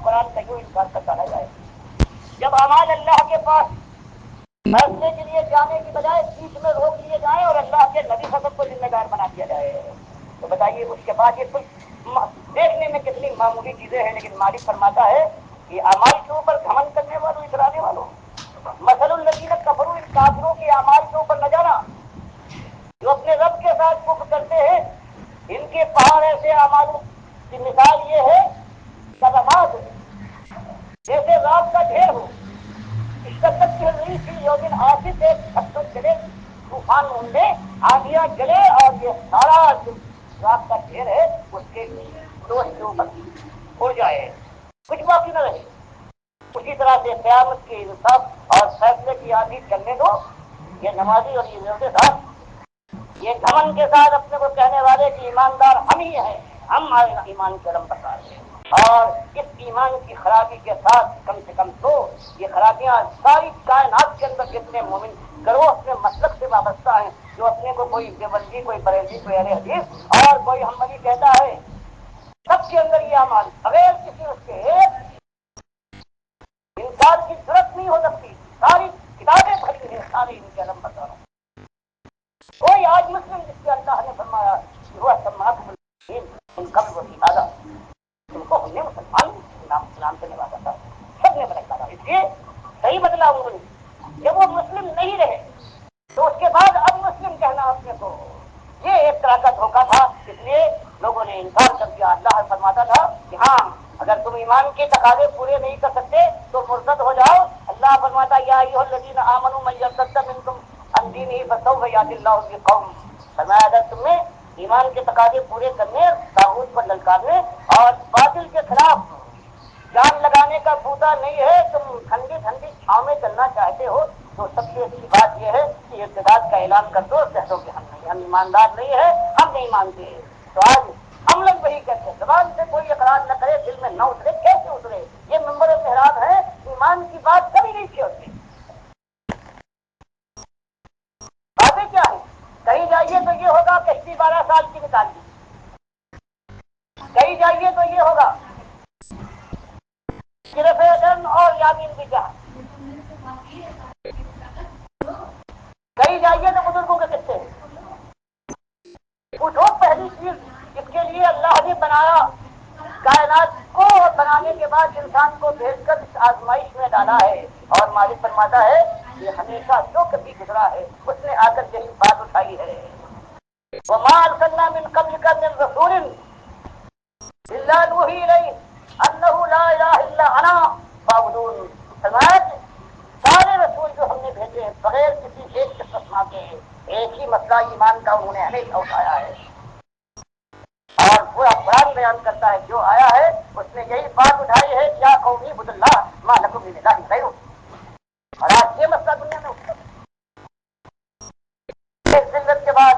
قرآن کا یوں انکار کرتا رہ جائے. جب اعمال اللہ کے پاس فیصلے کے لیے جانے کی بجائے بیچ میں روک لیے جائیں اور اللہ کے نبی حضرت کو ذمہ دار بنا دیا جائے تو بتائیے اس کے بعد یہ کچھ دیکھنے میں کتنی معمولی چیزیں ہیں، لیکن مالک فرماتا ہے کہ اعمال کے اوپر گھمنڈ کرنے والوں، اترانے والوں، مثل الذین کفروا، ان کافروں کے اعمال کے اوپر نہ جانا جو اپنے رب کے ساتھ کفر کرتے ہیں. ان کے پہاڑ ایسے اعمالوں کی مثال یہ ہے صدمات جیسے رات کا ڈھیر ہو، شدت کی رہی تھی یومن آصف، ایک چھت چلے طوفان اونڈے آندیاں چلے اور یہ سارا جو رات کا ڈھیر ہے اس کے دوست کے اوپر اڑ جائے، کچھ باقی نہ رہے. اسی طرح سے قیامت کے انصاف اور فیصلے کی آندھی چلنے دو. یہ نمازی اور یہ روزے دار یہ گھمن کے ساتھ اپنے کو کہنے والے کہ ایماندار ہم ہی ہیں، ہم ایمان کے علم بتا ہیں، اور اس ایمان کی خرابی کے ساتھ کم سے کم تو یہ خرابیاں ساری کائنات کے اندر جتنے مومن کرو اپنے مسلک سے وابستہ ہیں، جو اپنے کو کوئی دیوبندی، کوئی بریلوی، کوئی اہل حدیث اور کوئی حنبلی کہتا ہے، سب کے اندر یہ اعمال بغیر کسی اس کے انکار کی ضرورت نہیں ہو سکتی. ساری کتابیں بھری ہیں، سارے ان کے علم بتا رہا ہوں. کوئی آج مسلم جس کے اللہ نے فرمایا کہ وہ سماعت ان قبل و فی ان کو ہم نے مسلمان نام سے نوازا تھا، سب نے بدلا تھا. اس لیے صحیح بدلا انہوں نے کہ وہ مسلم نہیں رہے تو اس کے بعد اب مسلم کہنا اپنے کو یہ ایک طرح کا دھوکہ تھا. اس لیے لوگوں نے انکار کر دیا. اللہ فرماتا تھا کہ ہاں اگر تم ایمان کے تقاضے پورے نہیں کر سکتے تو مرتد ہو جاؤ. اللہ فرماتا یا ایھا الذین آمنوا من یرتد منکم عن دینہ فسوف یأتی اللہ بقوم. فرمایا اگر تم نے ایمان کے تقاضے پورے کرنے، طاغوت پر للکارنے اور باطل کے خلاف جان لگانے کا بوتا نہیں ہے، تم ٹھنڈی ٹھنڈی چھاؤں میں چلنا چاہتے ہو تو سب سے اچھی بات یہ ہے کہ ارتداد کا اعلان کر دو. کہہ دو کہ ہم ایماندار نہیں ہے، ہم نہیں مانتے. تو آج ہم لوگ وہی کہتے ہیں، زبان سے کوئی اقرار نہ کرے، دل میں نہ اترے، کیسے اترے؟ یہ منبر محراب ہے، ایمان کی بات کبھی نہیں چھوڑتے. باتیں کیا ہے؟ کہیں جائیے تو یہ ہوگا کشتی 12 سال کی نکالی، کہیں جائیے تو یہ ہوگا صرف اذن اور یامین بھی جہاں، کہیں جائیے تو بزرگوں کے قصے ہیں. اٹھو پہلی چیز جس کے لیے اللہ نے بنایا کائنات کو، اور بنانے کے بعد انسان کو بھیج کر اس آزمائش میں ڈالا ہے. اور مالک فرماتا ہے کہ ہمیشہ جو کبھی گزرا ہے اس نے آ کر یہی بات اٹھائی ہے. وما ارسلنا من قبلک من رسول الا نوحی الیہ انہ لا الہ الا انا فاعبدون. فرمایا کہ سارے رسول جو ہم نے بھیجے ہیں بغیر کسی ایک استثناء کے ایک ہی مسئلہ ایمان کا انہوں نے ہمیشہ اٹھایا ہے. اور پورا قرآن بیان کرتا ہے جو آیا ہے اس نے یہی بات اٹھائی ہے، یا قومی عبدوا اللہ ما لکم من الہ غیرہ. اور آج یہ مسئلہ دنیا میں اٹھتا ہے ایک ذلت کے بعد،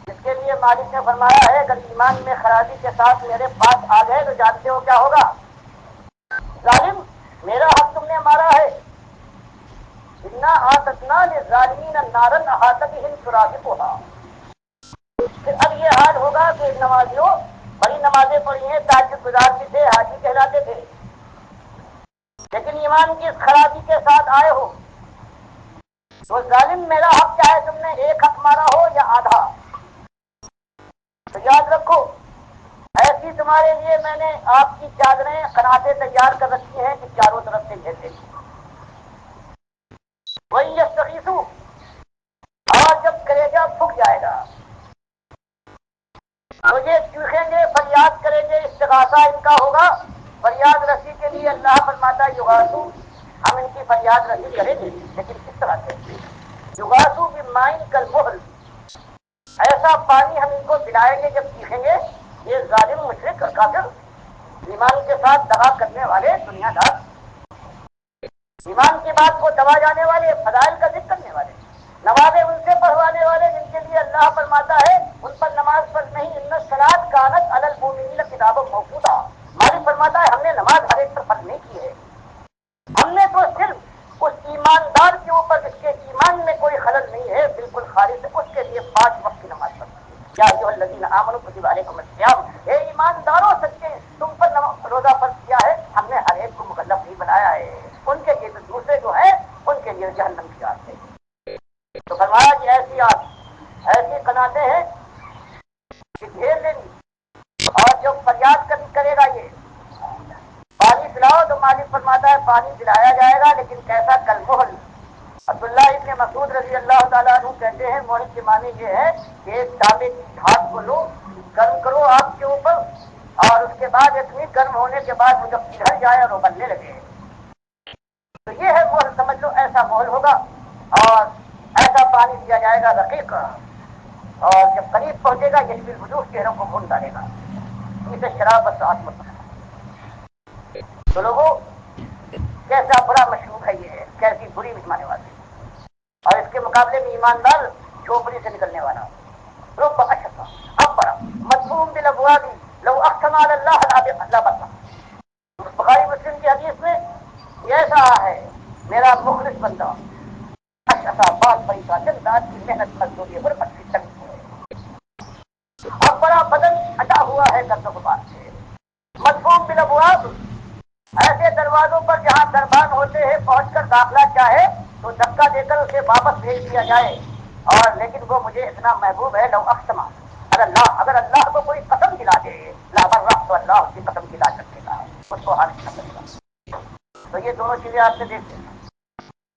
جس کے لیے مالک نے فرمایا ہے اگر ایمان میں خرابی کے ساتھ میرے پاس آ گئے تو جانتے ہو کیا ہوگا؟ ظالم میرا حق تم نے مارا ہے. انا اعتدنا للظالمین نارا احاط بهم سرادقها. پھر اب یہ حال ہوگا کہ نمازیوں بڑی نمازیں پڑھی ہیں، تہجد گزار بھی تھے، حاجی کہلاتے تھے، لیکن ایمان کی اس خرابی کے ساتھ آئے ہو تو ظالم میرا حق چاہے تم نے ایک حق مارا ہو یا آدھا، تو یاد رکھو ایسی تمہارے لیے میں نے آپ کی چادریں قناتیں تیار کر رکھی ہیں کہ چاروں طرف سے گھیر لیتی. وہی یستغیثوا، اور جب کلیجہ پھک جائے گا تو یہ چیخیں گے، فریاد کریں گے، استغاثہ ان کا ہوگا. فریاد رسی کے لیے اللہ فرماتا ہے یغاثو، ہم ان کی فریاد رسی کریں گے، لیکن کس طرح سے؟ یغاثو بماء کالمہل، ایسا پانی ہم ان کو پلائیں گے جب چیخیں گے. یہ ظالم مشرک اور کافر، ایمان کے ساتھ دغا کرنے والے دنیا دار، ایمان کی بات کو دبا جانے والے، فضائل کا ذکر کرنے والے، نمازیں ان سے پڑھوانے والے جن کے لیے اللہ فرماتا ہے ان پر نماز پر نہیں، ان الصلاۃ کانت علی المؤمنین کتابا موقوتا. مالک فرماتا ہے ہم نے نماز ہر ایک پر فرض نہیں کی ہے، ہم نے تو صرف اس ایماندار کے اوپر جس کے ایمان میں کوئی خلل نہیں ہے، بالکل خالص ہے، اس کے لیے 5 وقت کی نماز پڑھی. یا ایھا الذین آمنوا کتب علیکم الصیام، اے ایمانداروں سچے تم پر روزہ فرض کیا ہے ہم نے ہر ایک کو پانی پلایا جائے گا، لیکن کیسا؟ کلمحل۔ عبداللہ ابن مسعود رضی اللہ تعالیٰ عنہ کہتے ہیں محل کے معنی یہ ہے کہ ایک تانبے کی دھات کو لو، گرم کرو آگ کے اوپر، اور اس کے بعد اتنی گرم ہونے کے بعد وہ جب پگھل جائے اور ابلنے لگے، تو یہ ہے محل، سمجھ لو ایسا محل ہوگا، اور ایسا پانی دیا جائے گا رقیق، اور جب قریب پہنچے گا یشفی الوجوہ، چہروں کو بھون ڈالے گا، اسے شراب بس مطلب۔ تو لوگوں کیسا بڑا مشروب ہے یہ، کیسی بری مہمانے والی، اور اس کے مقابلے میں ایماندار جھوپڑی سے نکلنے والا رب اشفا اکبر مدفوم بالابواب لو اقسم علی اللہ لا بتا۔ بخاری مسلم کی حدیث میں یہ ایسا ہے، میرا مخلص بندہ اشفا بات پریشان چند رات کی محنت مزدوری ہے، غربت کی تنگی ہے، اور بڑا بدن ہٹا ہوا ہے گرد و غبار سے، مدفوم بالابواب، ایسے دروازوں پر جہاں دربان ہوتے ہیں پہنچ کر داخلہ چاہے تو دھکا دے کر اسے واپس بھیج دیا جائے، اور لیکن وہ مجھے اتنا محبوب ہے، لو اقسم، اگر اللہ کو کوئی قسم دلا دے لا برہ، تو اللہ اس کی قسم دلا سکے گا، اس کو حل نہ کرے گا۔ تو یہ دونوں چیزیں آپ نے دیکھ لی،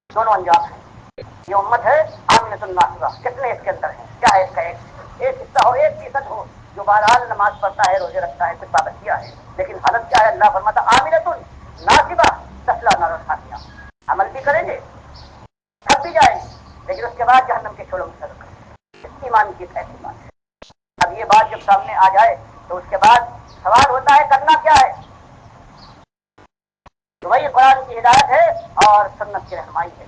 دونوں انجام ہیں۔ یہ امت ہے عاملۃ الناصبہ، کتنے اس کے اندر ہیں؟ کیا ہے اس کا؟ ایک حصہ ہو، 1% ہو جو بہرحال نماز پڑھتا ہے، روزے رکھتا ہے، کچھ پابندیاں ہیں، لیکن حالت کیا ہے؟ اللہ فرماتا عاملۃ ناصبہ تصلیٰ نارا حامیہ، عمل بھی کریں گے، تھک بھی جائیں گے، لیکن اس کے بعد جہنم کے شعلوں میں سرک کریں گے۔ ایمان کی ایسی بات ہے۔ اب یہ بات جب سامنے آ جائے تو اس کے بعد سوال ہوتا ہے کرنا کیا ہے؟ تو وہی قرآن کی ہدایت ہے اور سنت کی رہنمائی ہے۔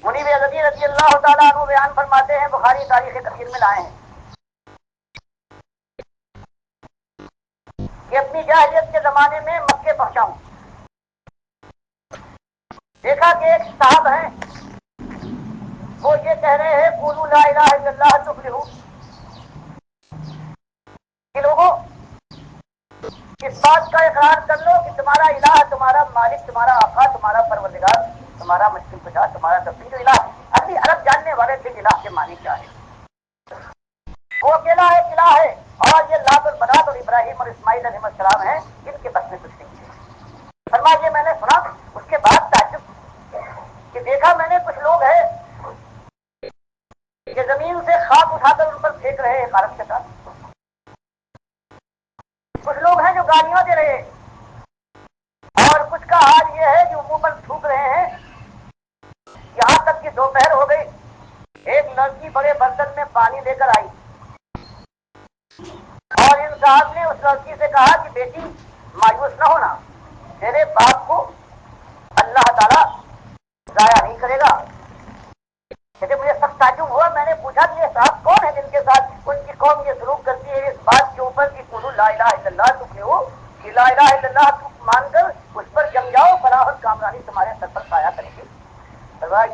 منیب ازدی رضی اللہ تعالیٰ عنہ بیان فرماتے ہیں، بخاری تاریخ کثیر میں لائے ہیں کہ اپنی جاہلیت کے زمانے میں مکے پہنچا ہوں، دیکھا کہ ایک صاحب ہیں، وہ یہ کہہ رہے ہیں قولوا لا الہ الا اللہ تفلحوا، کہ لوگوں اس بات کا اقرار کر لو کہ تمہارا الہ، تمہارا مالک، تمہارا آقا، تمہارا پروردگار، تمہارا مشکل کشا، تمہارا تفصیل الہ، اپنی عرب جاننے والے تھے الہ کے معنی کیا ہے، وہ اکیلا ایک الہ ہے، اور یہ لات البنات اور ابراہیم اور اسماعیل علیہ السلام ہیں، ان کے بس میں کچھ نہیں ہے۔ فرمایا میں نے سنا، اس کے بعد تعجب کہ دیکھا میں نے کچھ لوگ ہیں کہ زمین سے خاک اٹھا کر ان پر پھینک رہے ہیں غارت کے ساتھ، کچھ لوگ ہیں جو گالیاں دے رہے ہیں، اور کچھ کا حال یہ ہے جو منہ پر تھوک رہے ہیں، یہاں تک کہ دوپہر ہو گئی، ایک لڑکی بڑے برتن میں پانی لے کر آئی، اور ان صاحب نے اس لڑکی سے کہا کہ بیٹی مایوس نہ ہونا، تیرے باپ کو اللہ تعالیٰ ضائع نہیں کرے گا۔ کہتے مجھے سخت تعجب ہوا، میں نے پوچھا کہ یہ صاحب کون ہے جن کے ساتھ ان کی قوم یہ سلوک کرتی ہے اس بات کے اوپر کہ قولوا لا الہ الا اللہ تفلحوا، کہ لا الہ الا اللہ مان کر اس پر جم جاؤ، فلاح اور کامرانی تمہارے سر پر سایہ کرے گی۔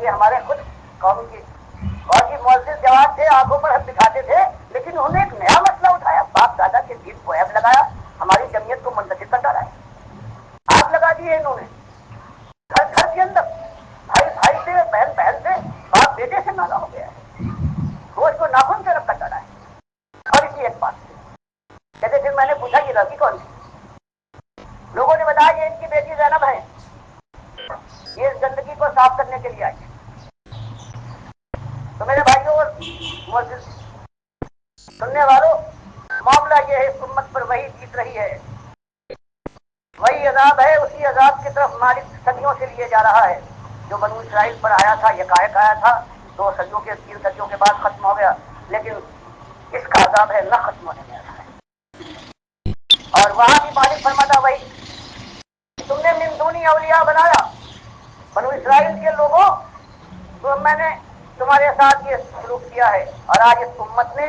یہ ہمارے خود قوم کی بہت ہی معزز جوان تھے، آنکھوں پر ہم دکھاتے تھے، لیکن انہوں نے ایک نیا مسئلہ اٹھایا، باپ دادا کے دین کو عیب لگایا، ہماری جمعیت کو منتشر کر ڈالا ہے، آگ لگا دی ہے انہوں نے گھر گھر کے اندر، بھائی بھائی سے، بہن بہن سے، باپ بیٹے سے نالا ہو گیا ہے، روز کو ناخن سے رکھ کر ڈالا ہے، اور اسی ایک بات سے کہتے پھر میں نے پوچھا یہ لڑکی کون تھی؟ لوگوں نے بتایا یہ ان کی بیٹی زینب ہے، یہ اس گندگی کو صاف کرنے کے لیے آئی ہے۔ تو میرے بھائیوں اور معزز سننے والوں، معاملہ یہ ہے، اس امت پر وہی جیت رہی ہے، وہی عذاب ہے، اسی عذاب کی طرف مالک صدیوں سے لیے جا رہا ہے جو بنو اسرائیل پر آیا تھا، یکایک آیا تھا، 2 صدیوں کے 3 صدیوں کے بعد ختم ہو گیا، لیکن اس کا عذاب ہے نہ ختم ہونے میں رہا ہے۔ اور وہاں بھی مالک فرماتا وہی، تم نے من دونی اولیاء بنایا بنو اسرائیل کے لوگوں، تو میں نے تمہارے ساتھ یہ سلوک کیا ہے، اور آج اس امت نے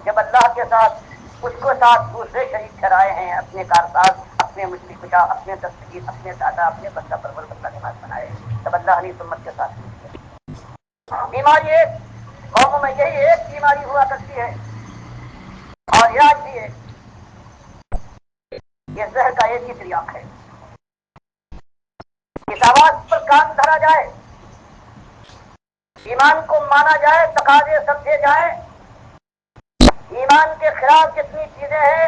جب اللہ کے ساتھ اس کو ساتھ دوسرے شریک ٹھہرائے ہیں، اپنے کارساز، اپنے مشکل کشا، اپنے دستگیر، اپنے دادا، اپنے بندہ پرور بندہ نماز بنائے، تب اللہ نے اس امت کے ساتھ کیا۔ بیماری ایک قوموں میں یہی ایک بیماری ہوا کرتی ہے، اور یہ آج بھی ہے، یہ زہر کا ایک ہی تریاق ہے، اس آواز پر کان دھرا جائے، ایمان کو مانا جائے، تقاضے سمجھے جائیں، ایمان کے خلاف جتنی چیزیں ہیں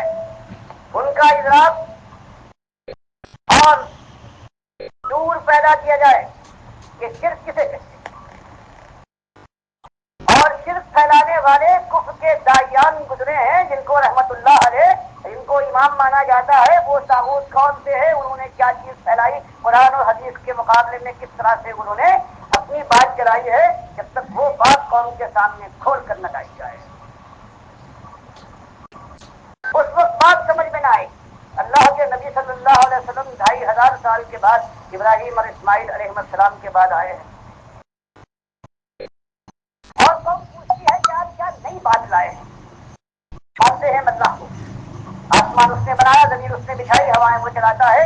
ان کا ادراک اور پیدا کیا جائے کہ شرک کسے کہتے ہیں، اور شرک پھیلانے والے کفر کے داعیان گزرے ہیں جن کو رحمت اللہ علیہ جن کو امام مانا جاتا ہے، وہ طاغوت کون سے ہیں، انہوں نے کیا چیز پھیلائی، قرآن اور حدیث کے مقابلے میں کس طرح سے انہوں نے اپنی بات چلائی ہے، جب تک وہ بات قوم کے سامنے کھول کر نہ لائی جائے اس وقت بات سمجھ میں نہ آئی۔ اللہ کے نبی صلی اللہ علیہ وسلم 2500 سال کے بعد ابراہیم اور اسماعیل علیہ السلام کے بعد آئے ہیں، اور قوم پوچھتی ہے کہ آپ کیا نئی بات لائے ہیں؟ مانتے ہیں اللہ کو، آسمان اس نے بنایا، زمین اس نے بچھائی، ہوائیں وہ چلاتا ہے،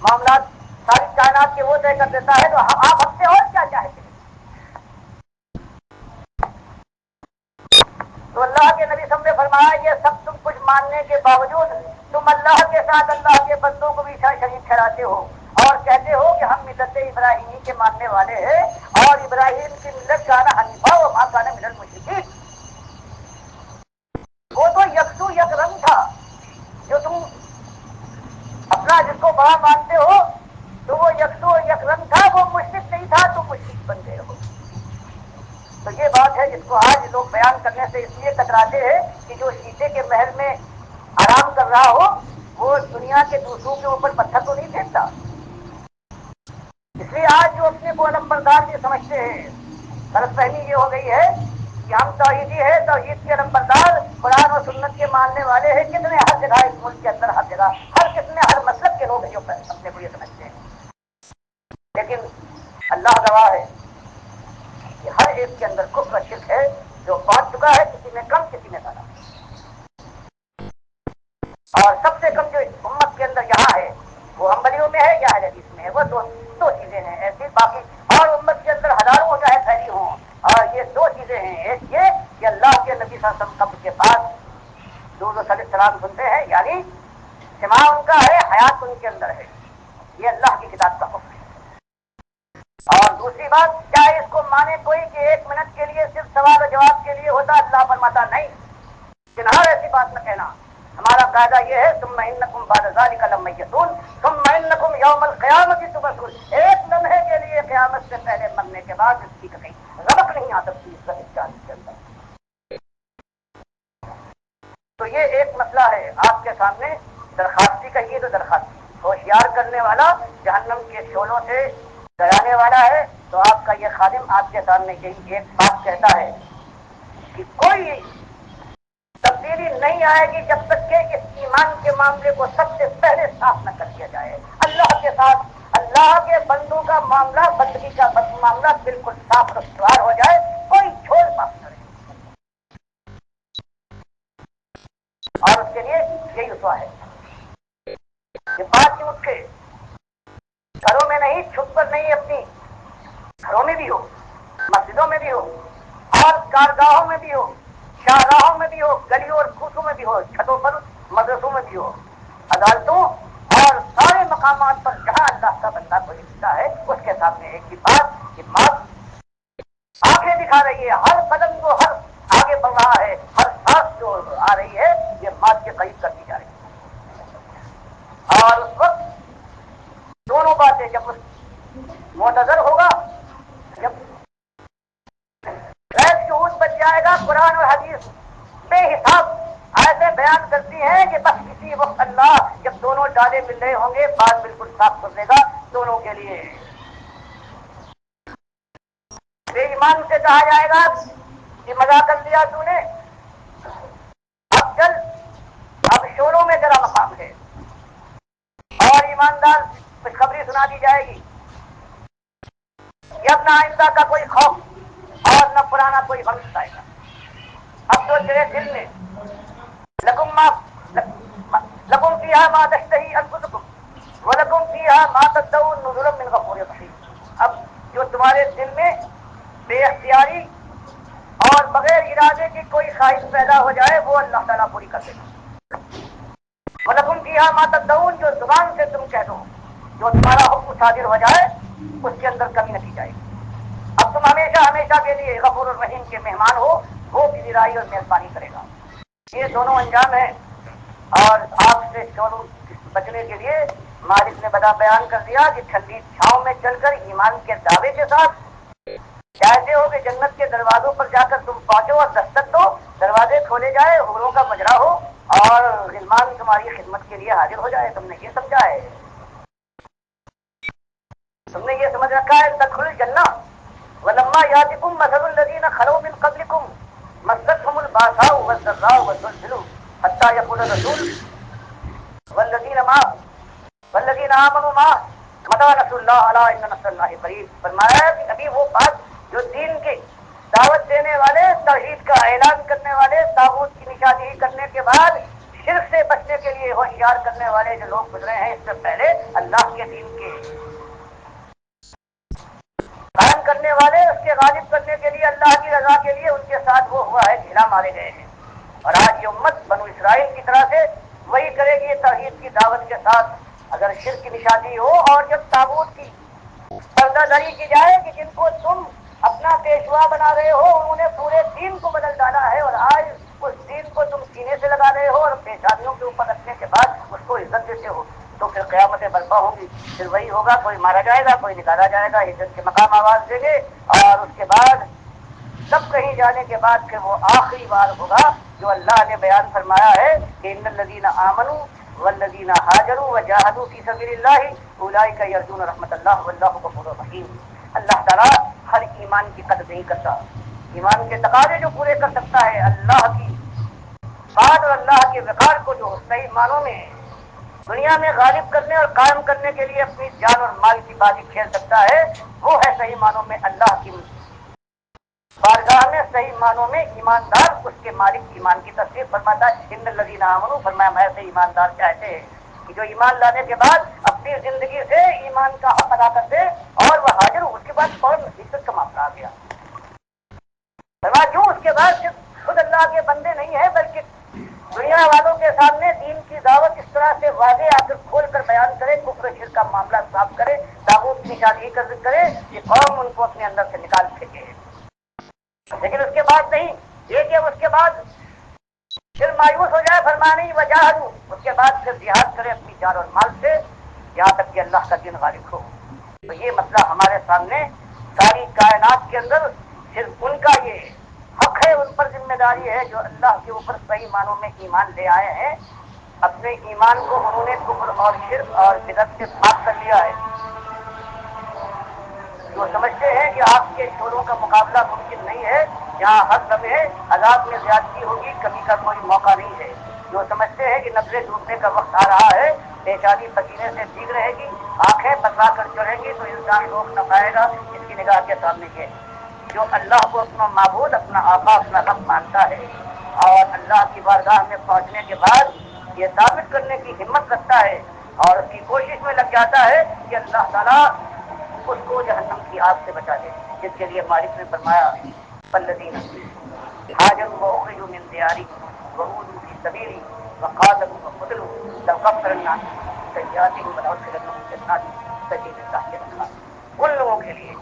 معاملات ساری کائنات کے وہ طے کر دیتا ہے، تو آپ ہم سے اور کیا چاہتے ہیں؟ تو اللہ کے نبی صلی اللہ علیہ وسلم نے فرمایا یہ سب تم کچھ ماننے کے باوجود تم اللہ کے ساتھ اللہ کے بندوں کو بھی شریک ٹھہراتے ہو اور کہتے ہو کہ ہم ملت ابراہیمی کے ماننے والے ہیں، اور ابراہیم کی ملت کانا حنیفہ و ما کان من المشرکین، وہ تو یکسو یک رنگ تھا، جو تم اپنا جس کو بڑا مانتے ہو تو وہ یکسو یک رنگ تھا، وہ مشرک نہیں تھا، تم مشرک بن گئے ہو۔ تو یہ بات ہے جس کو آج لوگ بیان کرنے سے اس لیے کتراتے ہیں کہ جو شیشے کے محل میں آرام کر رہا ہو وہ دنیا کے دوسروں کے اوپر پتھر تو نہیں پھینکتا، اس لیے آج جو اپنے کو علم بردار یہ سمجھتے ہیں، غلط فہمی یہ ہو گئی ہے کہ ہم توحیدی ہے، توحید کے علم بردار، قرآن و سنت کے ماننے والے ہیں، کتنے ہر جگہ اس ملک کے اندر ہر جگہ ہر کتنے ہر مسلک کے لوگ ہیں جو اپنے کو یہ سمجھتے ہیں، لیکن اللہ گواہ ہے کہ ہر ایک کے اندر کفر و شرک ہے جو پہنچ چکا ہے، کسی میں کم کسی میں زیادہ، اور سب سے کم جو امت کے اندر یہاں ہے وہ حنبلیوں میں ہے یا اہل حدیث میں ہے، وہ دو چیزیں ہیں ایسی، باقی اور امت کے اندر ہزاروں چاہے پھیلی ہوں، اور یہ دو چیزیں ہیں، ایک یہ کہ اللہ کے نبی صلی اللہ علیہ وسلم قبر کے پاس درود و سلام سنتے ہیں، یعنی سماع ان کا ہے، حیات ان کے اندر ہے، یہ اللہ کی کتاب کا حکم ہے۔ اور دوسری بات، چاہے اس کو مانے کوئی کہ 1 منٹ کے لیے صرف سوال و جواب کے لیے ہوتا، اللہ فرماتا نہیں، جنہار ایسی بات نہ کہنا، ہمارا قاعدہ یہ ہے ثم انکم بعد ذلک لمیتون ثم انکم یوم القیامت تبعثون، ایک لمحے کے لیے قیامت سے پہلے مرنے کے بعد اس کی کہیں ربط نہیں آ سکتی اس جان کے اندر۔ تو یہ ایک مسئلہ ہے آپ کے سامنے، درخواستی کہیے تو درخواستی، ہوشیار کرنے والا جہنم کے شعلوں سے ڈرانے والا ہے، تو آپ کا یہ خادم آپ کے سامنے یہی ایک بات کہتا ہے کہ کوئی تبدیلی نہیں آئے گی جب تک کہ اس ایمان کے معاملے کو سب سے پہلے صاف نہ کر دیا جائے، اللہ کے ساتھ اللہ کے بندوں کا معاملہ، بندگی کا معاملہ بالکل صاف رفتار ہو جائے، کوئی چھوڑ باقی نہ رہے، اور اس کے لیے یہی رسوا ہے کہ بات اٹھ کے گھروں میں نہیں، چھپ کر نہیں، اپنی گھروں میں بھی ہو، مسجدوں میں بھی ہو، اور کارگاہوں میں بھی ہو، شاہراہوں میں بھی ہو، گلیوں اور کوچوں میں بھی ہو، چھتوں پر، مدرسوں میں بھی ہو، عدالتوں اور سارے مقامات پر جہاں اللہ کا بندہ کوئی ملتا ہے اس کے سامنے ایک ہی بات کہ مات آنکھیں دکھا رہی ہے، ہر قدم کو ہر آگے بڑھ رہا ہے، ہر سانس جو آ رہی ہے یہ مات کے قریب کر دی جا رہی ہے، اور اس وقت دونوں باتیں جب معتذر ہوگا، جب غیر شعور بچ جائے گا، قرآن اور حدیث بے حساب آیتیں بیان کرتی ہیں کہ بس کسی وقت اللہ جب دونوں ڈالے مل رہے ہوں گے بات بالکل صاف کر دے گا دونوں کے لیے، بے ایمان سے کہا جائے گا کہ مذاق کر دیا تو نے، اب چل، اب شوروں میں تیرا مقام ہے، اور ایماندار خوشخبری سنا دی جائے گی کہ اب نہ آئندہ کا کوئی خوف اور نہ پرانا کوئی غم ستائے گا، اب تو تیرے دل میں لکم فیہا ما تشتہی انفسکم ولکم فیہا ما تدعون نزلا من غفور رحیم، اب جو تمہارے دل میں بے اختیاری اور بغیر ارادے کی کوئی خواہش پیدا ہو جائے وہ اللہ تعالیٰ پوری کر دے گا، وَلَكُمْ فِيهَا مَا تَدَّعُونَ، جو زبان سے تم کہہ دو، جو تمہارا حکم صادر ہو جائے اس کے اندر کمی نہ کی جائے گی، اب تم ہمیشہ ہمیشہ کے لیے غفور الرحیم کے مہمان ہو، وہ کی رائی اور مہربانی کرے گا، یہ دونوں انجام ہیں، اور آپ سے چوروں بچنے کے لیے مالک نے بیان کر دیا کہ ٹھنڈی چھاؤں میں چل کر ایمان کے دعوے کے ساتھ ایسے ہو کہ جنت کے دروازوں پر جا کر تم پہنچو اور دستک دو، دروازے کھولے جائے، حوروں کا مجرا ہو اور غلمان تمہاری خدمت کے لیے حاضر ہو جائے. تم نے یہ سمجھا ہے، تم نے یہ سمجھ رکھا ہے تدخلوا الجنہ ولما یاتکم مثل الذین خلوا من قبلکم مستهم الباساء والضراء وزلزلوا حتى يقول الرسول والذین معه والذین آمنوا معه متى نصر اللہ الا ان نصر اللہ قریب. فرمایا کہ ابھی وہ بات جو دین کے دعوت دینے والے، توحید کا اعلان کرنے والے، طاغوت کی نشاندہی کرنے کے بعد شرک سے بچنے کے لیے ہوشیار کرنے والے جو لوگ گزرے ہیں اس سے پہلے، اللہ کے دین کے قائم کرنے والے، اس کے غالب کرنے کے لیے، اللہ کی رضا کے لیے ان کے ساتھ وہ ہوا ہے، ڈھیلا مارے گئے ہیں. اور آج یہ امت بنو اسرائیل کی طرح سے وہی کرے گی توحید کی دعوت کے ساتھ. اگر شرک کی نشانی ہو اور جب طاغوت کی پردہ داری کی جائے کہ جن کو تم اپنا پیشوا بنا رہے ہو، انہوں نے پورے دین کو بدل ڈالا ہے اور آج اس دین کو تم سینے سے لگا رہے ہو اور پیشانیوں کے اوپر رکھنے کے بعد اس کو عزت دیتے ہو، تو پھر قیامتیں برپا ہوں گی. پھر وہی ہوگا، کوئی مارا جائے گا، کوئی نکالا جائے گا، عزت کے مقام آواز دیں گے اور اس کے بعد سب کہیں جانے کے بعد پھر وہ آخری بار ہوگا جو اللہ نے بیان فرمایا ہے کہ ان الذین آمنوا والذین ہاجروا وجاہدوا فی سبیل اللہ اولئک یرجون رحمت اللہ واللہ غفور رحیم. اللہ تعالیٰ ہر ایمان کی قدر نہیں کرتا. ایمان کے تقاضے جو پورے کر سکتا ہے، اللہ کی بات اور اللہ کے وقار کو جو صحیح معنوں میں دنیا میں غالب کرنے اور قائم کرنے کے لیے اپنی جان اور مال کی بازی کھیل سکتا ہے، وہ ہے صحیح معنوں میں اللہ کی بارگاہ میں صحیح معنوں میں ایماندار. اس کے مالک ایمان کی تصدیق فرماتا ہے ان الذین آمنوا، فرمایا میں سے ایماندار چاہتے ہیں کہ جو ایمان لانے کے بعد اپنی زندگی سے ایمان کا حق ادا کر دے اور وہ حاضر ہو. اس کے بعد فوراً عزت کا معاملہ آ گیا. فرمایا کیوں؟ اس کے بعد صرف خود اللہ کے بندے نہیں ہیں بلکہ دنیا والوں کے سامنے دین کی دعوت اس طرح سے واضح آ کر کھول کر بیان کرے، کفر شرک کا معاملہ صاف کرے، طاغوت کی نشاندہی کرے کہ قوم ان کو اپنے اندر سے نکال پھینکے. لیکن اس کے بعد نہیں یہ کہ اس کے بعد پھر مایوس ہو جائے. فرمایا نہیں وجاہدوا، اس کے بعد پھر جہاد کرے اپنی جان اور مال سے یہاں تک کہ اللہ کا دین غالب ہو. تو یہ مسئلہ ہمارے سامنے ساری کائنات کے اندر صرف ان کا یہ حق ہے، ان پر ذمہ داری ہے جو اللہ کے اوپر صحیح معنوں میں ایمان لے آئے ہیں. اپنے ایمان کو انہوں نے کفر اور شرک اور بدعت سے پاک کر لیا ہے. جو سمجھتے ہیں کہ آپ کے شوروں کا مقابلہ ممکن نہیں ہے، جہاں ہر لمحے عذاب میں زیادتی ہوگی، کمی کا کوئی موقع نہیں ہے. جو سمجھتے ہیں کہ نظریں ڈوبنے کا وقت آ رہا ہے، پیشانی پسینے سے بھیگ رہے گی، آنکھیں پتلا کر چڑھیں گی تو انسان روک نہ پائے گا. اس کی نگاہ کے سامنے یہ جو اللہ کو اپنا معبود، اپنا آقا، اپنا رب مانتا ہے اور اللہ کی بارگاہ میں پہنچنے کے بعد یہ ثابت کرنے کی ہمت رکھتا ہے اور اس کی کوشش میں لگ جاتا ہے کہ اللہ تعالیٰ اس کو جہنم کی آگ سے بچا دے، جس کے لیے مالک نے فرمایا والذین هاجروا واخرجوا من ديارهم وأوذوا في سبيلي وقاتلوا وقتلوا لأكفرن عنهم سيئاتهم ولأدخلنهم جنات تجري من تحتها الأنهار. ان لوگوں کے لیے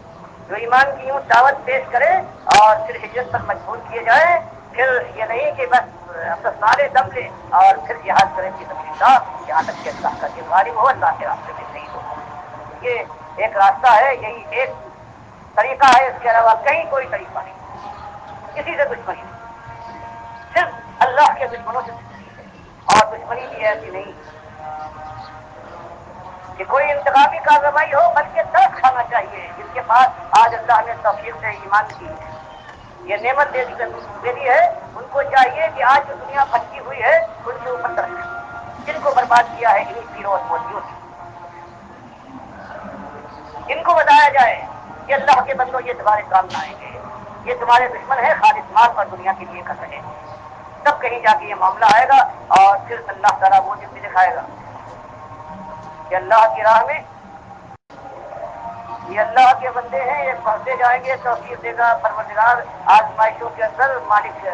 جو ایمان کی یوں دعوت پیش کرے اور پھر ہجرت پر مجبور کیے جائیں، پھر یہ نہیں کہ بس اپنا سارے دم لے اور پھر جہاد کریں فی سبیل اللہ یہاں تک کہ اللہ کا دین غالب ہو، اللہ کے راستے میں شہید ہو. یہ ایک راستہ ہے، یہی ایک طریقہ ہے، اس کے علاوہ کہیں کوئی طریقہ نہیں. کسی سے دشمنی نہیں، صرف اللہ کے دشمنوں سے دشمنی ہے. اور دشمنی بھی ایسی نہیں کہ کوئی انتقامی کارروائی ہو، بلکہ ترس کھانا چاہیے. جس کے پاس آج اللہ نے توفیق سے ایمان کی یہ نعمت دے دی ہے، ان کو چاہیے کہ آج جو دنیا پھٹکی ہوئی ہے ان کے اوپر ترس. جن کو برباد کیا ہے انہیں پیروں اور مولویوں نے، ان کو بتایا جائے کہ اللہ کے بندوں یہ تمہارے کام نہ آئیں گے، یہ تمہارے دشمن ہے، خالص مال اور دنیا کے لیے کر رہے ہیں. تب کہیں جا کے یہ معاملہ آئے گا اور پھر اللہ تعالیٰ وہ دن بھی دکھائے گا کہ اللہ کی راہ میں یہ اللہ کے بندے ہیں، یہ پڑھتے جائیں گے، توفیق دے گا پروردگار. آزمائشوں کے اندر مالک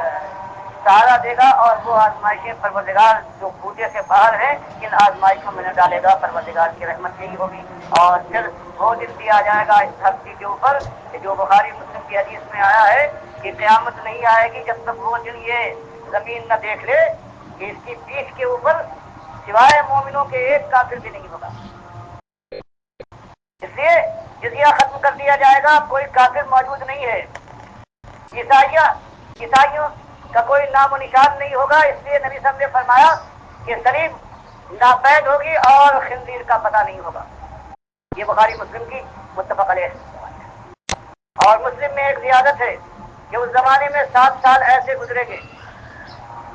سہارا دے گا اور وہ آزمائشیں پروردگار جو بوجھے سے باہر ہیں ان آزمائشوں میں نہ ڈالے گا. پروردگار کی رحمت یہی ہوگی. اور پھر وہ دن بھی آ جائے گا اس دھرتی کے اوپر کہ جو بخاری مسلم کی حدیث میں آیا ہے کہ قیامت نہیں آئے گی جب تک وہ دن یہ زمین نہ دیکھ لے کہ اس کی پیٹھ کے اوپر سوائے مومنوں کے ایک کافر بھی نہیں ہوگا. اس لیے جزیہ ختم کر دیا جائے گا، کوئی کافر موجود نہیں ہے، عیسائیوں کا کوئی نام و نشان نہیں ہوگا، اس لیے نبی صاحب نے فرمایا کہ سلیم ناپید ہوگی اور خنزیر کا پتہ نہیں ہوگا۔ یہ بخاری مسلم کی متفق علیہ ہے۔ اور مسلم میں ایک زیادت ہے کہ اس زمانے میں 7 سال ایسے گزرے گے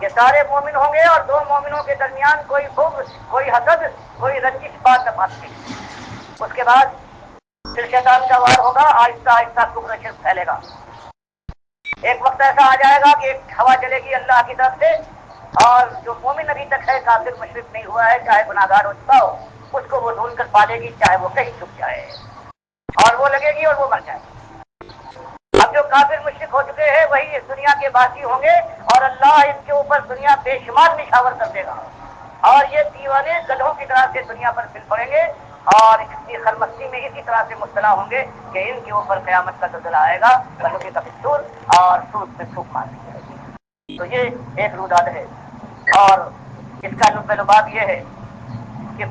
کہ سارے مومن ہوں گے اور دو مومنوں کے درمیان کوئی بغض، کوئی حسد، کوئی رنجش بات نہ پاتی۔ اس کے بعد پھر شیطان کا وار ہوگا، آہستہ آہستہ کفر شرک پھیلے گا۔ ایک وقت ایسا آ جائے گا کہ ایک ہوا چلے گی اللہ کی طرف سے، اور جو مومن ابھی تک ہے کافر مشرک نہیں ہوا ہے، چاہے گناہگار ہو چکا ہو، اس کو وہ ڈھونڈ کر پالے گی، چاہے وہ کہیں چھپ جائے، اور وہ لگے گی اور وہ مر جائے۔ اب جو کافر مشرک ہو چکے ہیں وہی اس دنیا کے باقی ہوں گے، اور اللہ ان کے اوپر دنیا بے شمار نشاور کر دے گا، اور یہ دیوانے گدھوں کی طرح سے دنیا پر پھر پڑیں گے، اور اسی خرمستی میں اسی طرح سے مبتلا ہوں گے کہ ان کے اوپر قیامت کا زلزلہ آئے گا، بلکہ کا پستول اور سود میں تھوک مار دی جائے گی۔ تو یہ ایک روداد ہے، اور اس کا لب لباب یہ ہے کہ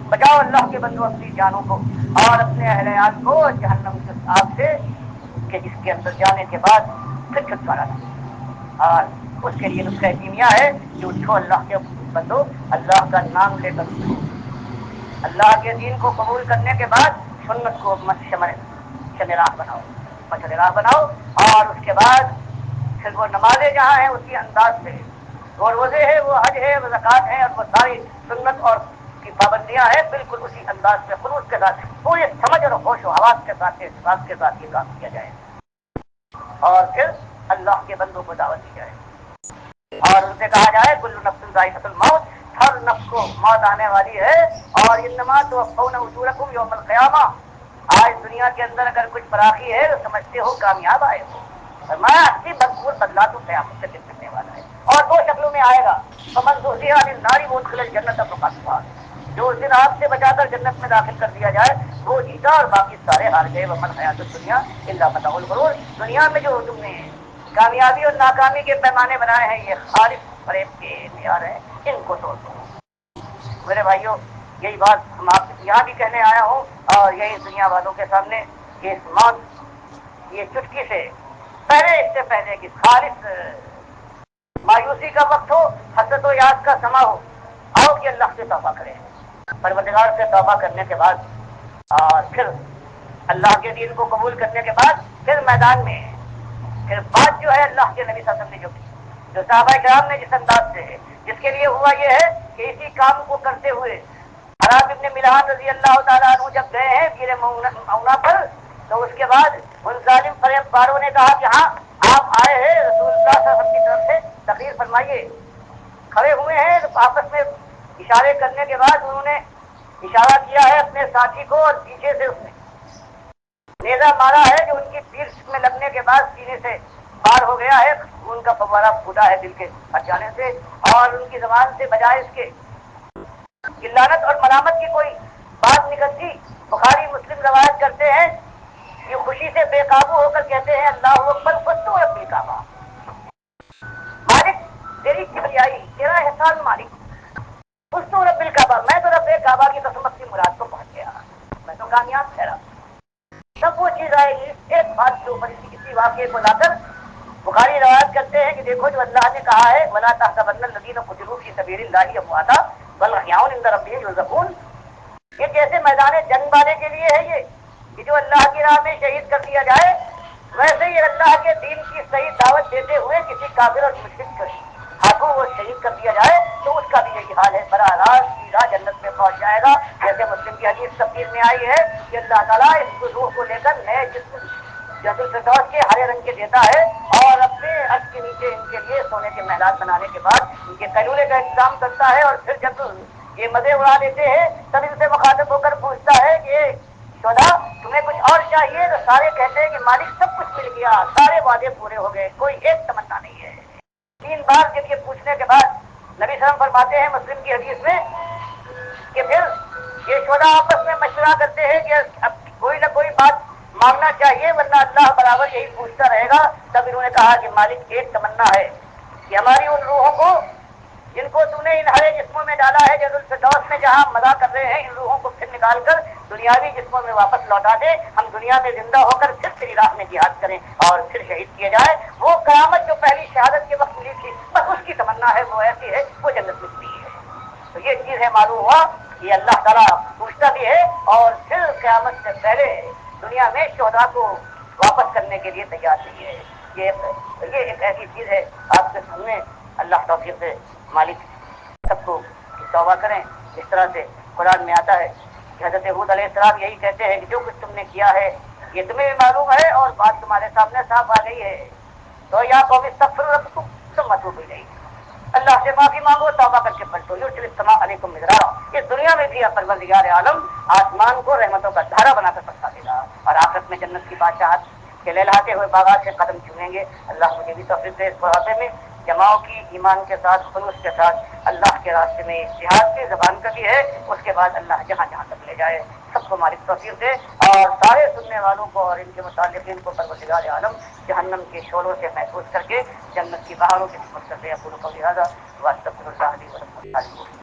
بچاؤ اللہ کے بندو اپنی جانوں کو اور اپنے اہلیات کو جہنم کی آگ سے، کہ جس کے اندر جانے کے بعد پھر چھٹکارا نہ، اور اس کے لیے نسخہ کیمیا ہے کہ اٹھو اللہ کے بندو، اللہ کا نام لے کر اٹھو، اللہ کے دین کو قبول کرنے کے بعد سنت کو شمراہ بناؤ، مشراہ بناؤ، اور اس کے بعد پھر وہ نمازیں جہاں ہیں اسی انداز سے، وہ روزے ہیں، وہ حج ہے، وہ زکوٰۃ ہے، اور وہ ساری سنت اور کی پابندیاں ہیں، بالکل اسی انداز سے خلوص کے ساتھ پورے سمجھ اور ہوش و حواس کے ساتھ احساس کے ساتھ یہ کام کیا جائے، اور پھر اللہ کے بندوں کو دعوت دی جائے، اور ان سے کہا جائے کل نفس ذائقۃ الموت، ہر نفس کو موت آنے والی ہے، اور انما توفون اجورکم یوم القیامہ، آج دنیا کے اندر اگر کچھ فراخی ہے تو سمجھتے ہو کامیاب آئے ہو، میں اچھی بھرپور بدلا تو قیامت سے دن ملنے والا ہے، اور دو شکلوں میں آئے گا، فمن زحزح عن النار وادخل الجنۃ فقد فاز، جو اس دن آگ سے بچا کر جنت میں داخل کر دیا جائے وہ جیتا، اور باقی سارے ہار گئے، ومن حیات الدنیا الا متاع الغرور، دنیا میں جو تم نے کامیابی اور ناکامی کے پیمانے بنائے ہیں یہ خالص فریب کے معیار ہیں، ان کو توڑ دو۔ میرے بھائیوں، یہی بات ہم آپ یہاں بھی کہنے آیا ہوں، اور یہی دنیا والوں کے سامنے کہ اس موت یہ چٹکی سے پہلے، اس سے پہلے کہ خالص مایوسی کا وقت ہو، حسرت و یاد کا سما ہو، آؤ کہ اللہ سے توبہ کریں، پروردگار سے توبہ کرنے کے بعد، اور پھر اللہ کے دین کو قبول کرنے کے بعد پھر میدان میں، پھر بات جو ہے اللہ کے نبی صلی اللہ علیہ وسلم نے جو صحابہ کرام نے جس انداز سے، جس کے لیے ہوا یہ ہے کہ اسی کام کو کرتے ہوئے حرام ابن ملحان رضی اللہ تعالیٰ عنہ جب گئے ہیں پیر مونا پر، تو اس کے بعد ان ظالم فریب کاروں نے کہا کہ ہاں آپ آئے ہیں رسول اللہ صلی اللہ علیہ وسلم کی طرف سے تقریر فرمائیے، کھڑے ہوئے ہیں آپس میں اشارے کرنے کے بعد انہوں نے اشارہ کیا ہے اپنے ساتھی کو، اور پیچھے سے اس نے نیزہ مارا ہے جو ان کی پیٹھ میں لگنے کے بعد سینے سے پار ہو گیا ہے، ان کا فوارہ پھوٹا ہے دل کے پھٹ جانے سے، اور ان کی زبان سے بجائے اس کے کہ لعنت اور ملامت کی کوئی بات نکلتی، بخاری مسلم روایت کرتے ہیں یہ خوشی سے بے قابو ہو کر کہتے ہیں اللہ اکبر فتو ربی کعبہ، مالک تیری کبریائی، تیرا احسان مالک، فتو ربی کعبہ، میں تو رب کعبہ کی قسم اپنی مراد کو پہنچ گیا، میں تو کامیاب ٹھہرا۔ سب وہ چیز آئے گی ایک بات کے اوپر، اسی واقعے کو لا کر بخاری روایت کرتے ہیں کہ دیکھو جو اللہ نے کہا ہے وَلَا تَحْسَبَنَّ الَّذِينَ قُتِلُوا فِي سَبِيلِ اللَّهِ أَمْوَاتًا بَلْ أَحْيَاءٌ عِندَ رَبِّهِمْ يُرْزَقُونَ، یہ جیسے میدان جنگ والے کے لیے ہے یہ کہ جو اللہ کی راہ میں شہید کر دیا جائے، ویسے ہی اللہ کے دین کی صحیح دعوت دیتے ہوئے کسی کافر اور مشرک کے ہاتھوں وہ شہید کر دیا جائے تو اس کا بھی یہی حال ہے، براہ راست سیدھا جنت میں پہنچ جائے گا، جیسے مسلم کی حدیث تفسیر میں آئی ہے کہ اللہ تعالیٰ اس روح کو لے کر نئے جسم جنت الفردوس کے ہرے رنگ کے دیتا ہے، اور اپنے عرش کے نیچے ان کے لیے سونے کے محلات بنانے کے بعد ان کے قیلولے کا انتظام کرتا ہے، اور پھر جب یہ مزے اڑا دیتے ہیں تب ان سے مخاطب ہو کر پوچھتا ہے کہ شہداء تمہیں کچھ اور چاہیے؟ تو سارے کہتے ہیں کہ مالک سب کچھ مل گیا، سارے وعدے پورے ہو گئے، کوئی ایک تمنا نہیں ہے۔ 3 بار جب یہ پوچھنے کے بعد نبی صلی اللہ علیہ وسلم فرماتے ہیں مسلم کی حدیث میں کہ پھر یہ شہداء آپس میں مشورہ کرتے ہیں کہ اب کوئی نہ کوئی بات مانگنا چاہیے ورنہ اللہ برابر یہی پوچھتا رہے گا، تب انہوں نے کہا کہ مالک ایک تمنا ہے کہ ہماری ان روحوں کو جن کو تو نے ان ہرے جسموں میں ڈالا ہے جنت الفردوس میں جہاں مزہ کر رہے ہیں، ان روحوں کو پھر نکال کر دنیاوی جسموں میں واپس لوٹا دے، ہم دنیا میں زندہ ہو کر پھر تیری راہ میں جہاد کریں اور پھر شہید کیے جائے۔ وہ قیامت جو پہلی شہادت کے وقت ملی تھی، بس اس کی تمنا ہے، وہ ایسی ہے، وہ جنت ملتی ہے۔ تو یہ چیز ہے، معلوم ہوا یہ اللہ تعالیٰ پوچھتا بھی ہے اور پھر قیامت سے پہلے دنیا میں شہداء کو واپس کرنے کے لیے تیار نہیں ہے۔ یہ ایک ایسی چیز ہے آپ کے سامنے، اللہ توفیق سے مالک سب کو توبہ کریں۔ اس طرح سے قرآن میں آتا ہے کہ حضرت ہود علیہ السلام یہی کہتے ہیں کہ جو کچھ تم نے کیا ہے یہ تمہیں بھی معلوم ہے اور بات تمہارے سامنے صاف آ گئی ہے، تو یا قوم استغفروا ربکم ثم توبوا الیہ، اللہ سے معافی مانگو، توبہ کر کے پلٹو، یرسل السماء علیکم مدرارا، اس دنیا میں بھی پروردگار عالم آسمان کو رحمتوں کا دھارا بنا کر برسا دے گا، اور آخرت میں جنت کی بادشاہت کے لہلاتے ہوئے باغات سے قدم چومیں گے۔ اللہ مجھے بھی توفیق دے اس بڑھاپے میں جماؤ کی، ایمان کے ساتھ، خلوص کے ساتھ اللہ کے راستے میں جہاد کی زبان کا بھی ہے، اس کے بعد اللہ جہاں جہاں تک لے جائے، سب کو مالک توفیق دے، اور سارے سننے والوں کو اور ان کے متعلقین کو پروردگار عالم جہنم کے شعلوں سے محفوظ کر کے جنت کی بہاروں کی خدمت کر دے۔ اقول قولی ھذا واستغفر اللہ لی ولکم۔